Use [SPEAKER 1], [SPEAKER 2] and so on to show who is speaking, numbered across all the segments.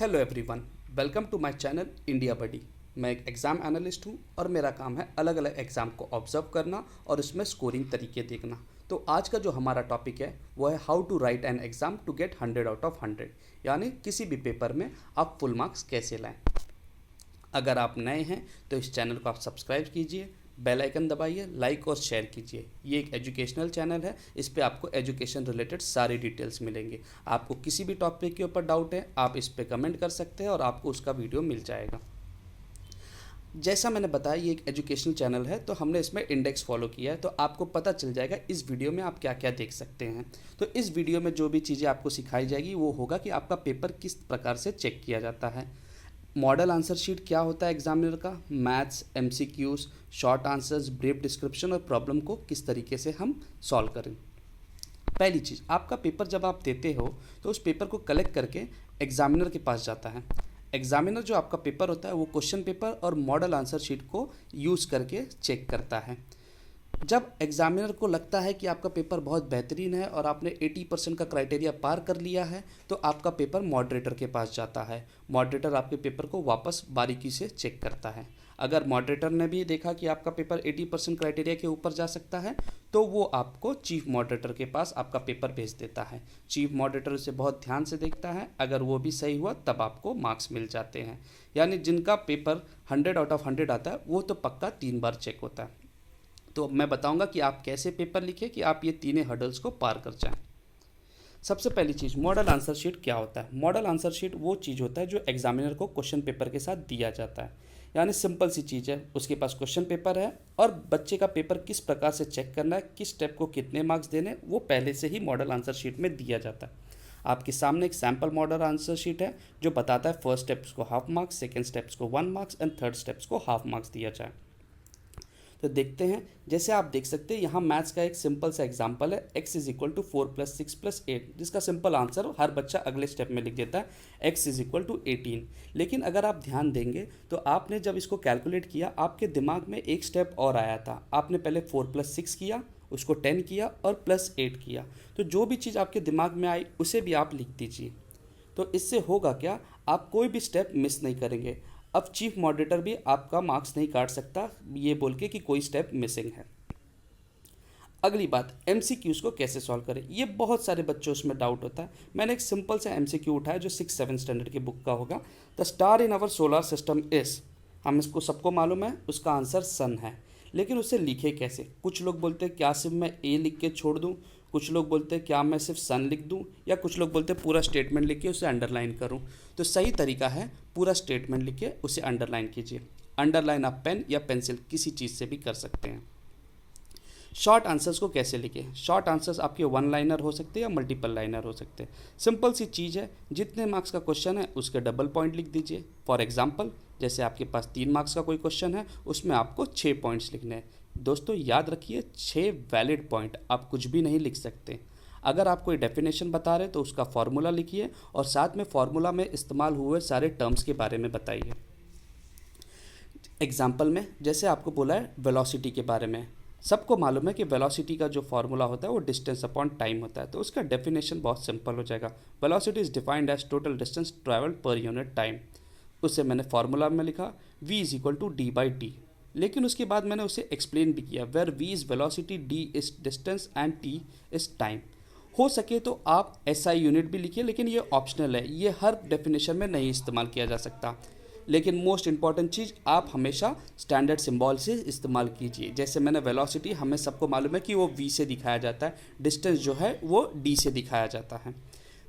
[SPEAKER 1] Hello everyone, welcome to my channel India buddy. मैं एक exam analyst हूं और मेरा काम है अलग अलग एग्ज़ाम को ऑब्जर्व करना और उसमें स्कोरिंग तरीके देखना। तो आज का जो हमारा टॉपिक है वो है how to write an exam to get 100 out of 100, यानी किसी भी पेपर में आप फुल मार्क्स कैसे लाएं। अगर आप नए हैं तो इस चैनल को आप सब्सक्राइब कीजिए, बेल आइकन दबाइए, लाइक और शेयर कीजिए। ये एक एजुकेशनल चैनल है, इस पे आपको एजुकेशन रिलेटेड सारी डिटेल्स मिलेंगे। आपको किसी भी टॉपिक के ऊपर डाउट है आप इस पे कमेंट कर सकते हैं और आपको उसका वीडियो मिल जाएगा। जैसा मैंने बताया ये एक एजुकेशनल चैनल है, तो हमने इसमें इंडेक्स फॉलो किया है, तो आपको पता चल जाएगा इस वीडियो में आप क्या क्या देख सकते हैं। तो इस वीडियो में जो भी चीज़ें आपको सिखाई जाएगी वो होगा कि आपका पेपर किस प्रकार से चेक किया जाता है, मॉडल आंसर शीट क्या होता है एग्जामिनर का, maths, MCQs, short answers, brief description और प्रॉब्लम को किस तरीके से हम सॉल्व करें। पहली चीज़, आपका पेपर जब आप देते हो तो उस पेपर को कलेक्ट करके एग्जामिनर के पास जाता है। एग्जामिनर जो आपका पेपर होता है वो क्वेश्चन पेपर और मॉडल आंसर शीट को यूज़ करके चेक करता है। जब एग्जामिनर को लगता है कि आपका पेपर बहुत बेहतरीन है और आपने 80% का क्राइटेरिया पार कर लिया है तो आपका पेपर मॉडरेटर के पास जाता है। मॉडरेटर आपके पेपर को वापस बारीकी से चेक करता है। अगर मॉडरेटर ने भी देखा कि आपका पेपर 80% क्राइटेरिया के ऊपर जा सकता है तो वो आपको चीफ मॉडरेटर के पास आपका पेपर भेज देता है। चीफ मॉडरेटर उसे बहुत ध्यान से देखता है, अगर वो भी सही हुआ तब आपको मार्क्स मिल जाते हैं। यानी जिनका पेपर 100 आउट ऑफ 100 आता है वो तो पक्का 3 बार चेक होता है। तो मैं बताऊंगा कि आप कैसे पेपर लिखें कि आप ये तीनों हर्डल्स को पार कर जाएं। सबसे पहली चीज़, मॉडल आंसर शीट क्या होता है। मॉडल आंसर शीट वो चीज़ होता है जो एग्जामिनर को क्वेश्चन पेपर के साथ दिया जाता है। यानी सिंपल सी चीज़ है, उसके पास क्वेश्चन पेपर है और बच्चे का पेपर किस प्रकार से चेक करना है, किस स्टेप को कितने मार्क्स देने, वो पहले से ही मॉडल आंसर शीट में दिया जाता है। आपके सामने एक सैम्पल मॉडल आंसर शीट है जो बताता है फर्स्ट स्टेप्स को हाफ मार्क्स, सेकेंड स्टेप्स को 1 मार्क्स एंड थर्ड स्टेप्स को हाफ मार्क्स दिया जाए। तो देखते हैं, जैसे आप देख सकते हैं यहाँ मैथ्स का एक सिंपल सा एग्जांपल है, x इज इक्वल टू 4 + 6 + 8, जिसका सिंपल आंसर हर बच्चा अगले स्टेप में लिख देता है x इज इक्वल टू 18। लेकिन अगर आप ध्यान देंगे तो आपने जब इसको कैलकुलेट किया आपके दिमाग में एक स्टेप और आया था। आपने पहले 4 + 6 किया, उसको 10 किया और +8 किया। तो जो भी चीज़ आपके दिमाग में आई उसे भी आप लिख दीजिए। तो इससे होगा क्या, आप कोई भी स्टेप मिस नहीं करेंगे। अब चीफ मॉडरेटर भी आपका मार्क्स नहीं काट सकता ये बोल के कि कोई स्टेप मिसिंग है। अगली बात, एमसीक्यूज़ को कैसे सॉल्व करें। ये बहुत सारे बच्चों उसमें डाउट होता है। मैंने एक सिंपल सा एमसीक्यू उठाया जो 6-7 स्टैंडर्ड की बुक का होगा। The star in our solar system is, हम इसको सबको मालूम है उसका आंसर सन है, लेकिन उसे लिखे कैसे। कुछ लोग बोलते हैं क्या सिर्फ मैं ए लिख के छोड़ दूँ, कुछ लोग बोलते हैं क्या मैं सिर्फ सन लिख दूं, या कुछ लोग बोलते हैं पूरा स्टेटमेंट लिख के उसे अंडरलाइन करूं। तो सही तरीका है पूरा स्टेटमेंट लिख के उसे अंडरलाइन कीजिए। अंडरलाइन आप पेन या पेंसिल किसी चीज़ से भी कर सकते हैं। शॉर्ट आंसर्स को कैसे लिखें। शॉर्ट आंसर्स आपके 1 लाइनर हो सकते हैं या मल्टीपल लाइनर हो सकते हैं। सिंपल सी चीज़ है, जितने मार्क्स का क्वेश्चन है उसके डबल पॉइंट लिख दीजिए। फॉर एग्जाम्पल, जैसे आपके पास 3 मार्क्स का कोई क्वेश्चन है उसमें आपको 6 पॉइंट्स लिखने हैं। दोस्तों याद रखिए 6 वैलिड पॉइंट, आप कुछ भी नहीं लिख सकते। अगर आप कोई डेफिनेशन बता रहे तो उसका फॉर्मूला लिखिए और साथ में फॉर्मूला में इस्तेमाल हुए सारे टर्म्स के बारे में बताइए। एग्जाम्पल में जैसे आपको बोला है वेलोसिटी के बारे में, सबको मालूम है कि वेलोसिटी का जो फॉर्मूला होता है वो डिस्टेंस अपॉन टाइम होता है, तो उसका डेफिनेशन बहुत सिंपल हो जाएगा। Velocity is defined as total distance travelled per unit time. उससे मैंने फॉर्मूला में लिखा v is equal to d/t, लेकिन उसके बाद मैंने उसे एक्सप्लेन भी किया, where v is velocity, d is distance and t is time. हो सके तो आप SI यूनिट भी लिखिए, लेकिन ये ऑप्शनल है, ये हर डेफिनेशन में नहीं इस्तेमाल किया जा सकता। लेकिन मोस्ट इंपॉर्टेंट चीज़, आप हमेशा स्टैंडर्ड सिंबल से इस्तेमाल कीजिए। जैसे मैंने वेलोसिटी, हमें सबको मालूम है कि वो v से दिखाया जाता है, डिस्टेंस जो है वो d से दिखाया जाता है।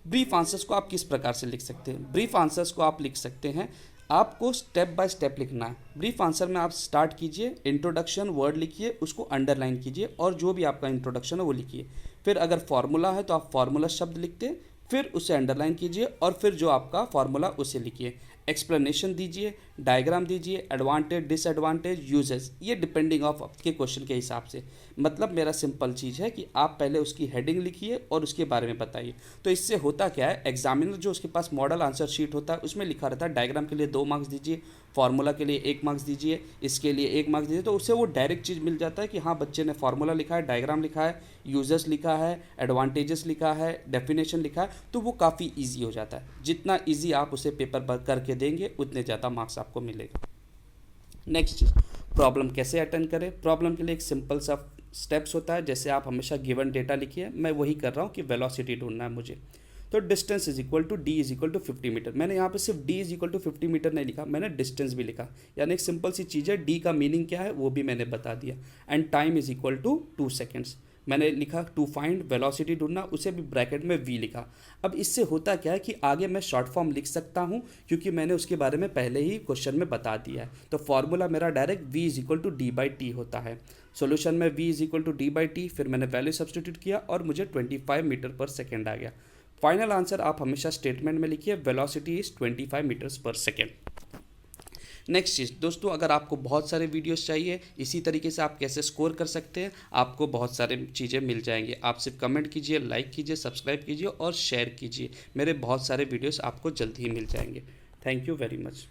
[SPEAKER 1] ब्रीफ आंसर्स को आप किस प्रकार से लिख सकते हैं। ब्रीफ आंसर्स को आप लिख सकते हैं, आपको स्टेप बाय स्टेप लिखना है। ब्रीफ आंसर में आप स्टार्ट कीजिए, इंट्रोडक्शन वर्ड लिखिए, उसको अंडरलाइन कीजिए और जो भी आपका इंट्रोडक्शन है वो लिखिए। फिर अगर फार्मूला है तो आप फार्मूला शब्द लिखते, फिर उसे अंडरलाइन कीजिए और फिर जो आपका फार्मूला उसे लिखिए। एक्सप्लेनेशन दीजिए, डायग्राम दीजिए, एडवांटेज डिसएडवांटेज यूजेस, ये डिपेंडिंग ऑफ आपके क्वेश्चन के हिसाब से। मतलब मेरा सिंपल चीज़ है कि आप पहले उसकी हेडिंग लिखिए और उसके बारे में बताइए। तो इससे होता क्या है, एग्जामिनर जो उसके पास मॉडल आंसर शीट होता है उसमें लिखा रहता है डायग्राम के लिए 2 मार्क्स दीजिए, फार्मूला के लिए 1 मार्क्स दीजिए, इसके लिए 1 मार्क्स दीजिए। तो उससे वो डायरेक्ट चीज़ मिल जाता है कि हाँ बच्चे ने फार्मूला लिखा है, डायग्राम लिखा है, यूजर्स लिखा है, एडवांटेजेस लिखा है, डेफिनेशन लिखा है, तो वो काफ़ी ईजी हो जाता है। जितना ईजी आप उसे पेपर पर करके देंगे उतने ज़्यादा मार्क्स आपको मिलेगा। नेक्स्ट चीज़, प्रॉब्लम कैसे अटेंड करें। प्रॉब्लम के लिए एक सिंपल सा स्टेप्स होता है। जैसे आप हमेशा गिवन डेटा लिखिए, मैं वही कर रहा हूँ कि वेलोसिटी ढूंढना है मुझे। तो distance is equal to D is equal to 50 metre. मैंने यहाँ पे सिर्फ D is equal to 50 metre नहीं लिखा, मैंने डिस्टेंस भी लिखा। यानी एक सिंपल सी चीज़ है, डी का मीनिंग क्या है वो भी मैंने बता दिया। And time is equal to 2 seconds. मैंने लिखा टू फाइंड वेलोसिटी ढूंढना, उसे भी ब्रैकेट में वी लिखा। अब इससे होता क्या है कि आगे मैं शॉर्ट फॉर्म लिख सकता हूँ क्योंकि मैंने उसके बारे में पहले ही क्वेश्चन में बता दिया है। तो फॉर्मूला मेरा direct V is equal to D by T होता है। सोल्यूशन में V is equal to D by T, फिर मैंने वैल्यू सब्सटीट्यूट किया और मुझे 25 मीटर पर सेकेंड आ गया। फाइनल आंसर आप हमेशा स्टेटमेंट में लिखिए, वेलोसिटी इज 25 मीटर्स पर सेकेंड। नेक्स्ट चीज़ दोस्तों, अगर आपको बहुत सारे वीडियोस चाहिए इसी तरीके से आप कैसे स्कोर कर सकते हैं, आपको बहुत सारे चीज़ें मिल जाएंगे। आप सिर्फ कमेंट कीजिए, लाइक कीजिए, सब्सक्राइब कीजिए और शेयर कीजिए। मेरे बहुत सारे वीडियोस आपको जल्द ही मिल जाएंगे। Thank you very much.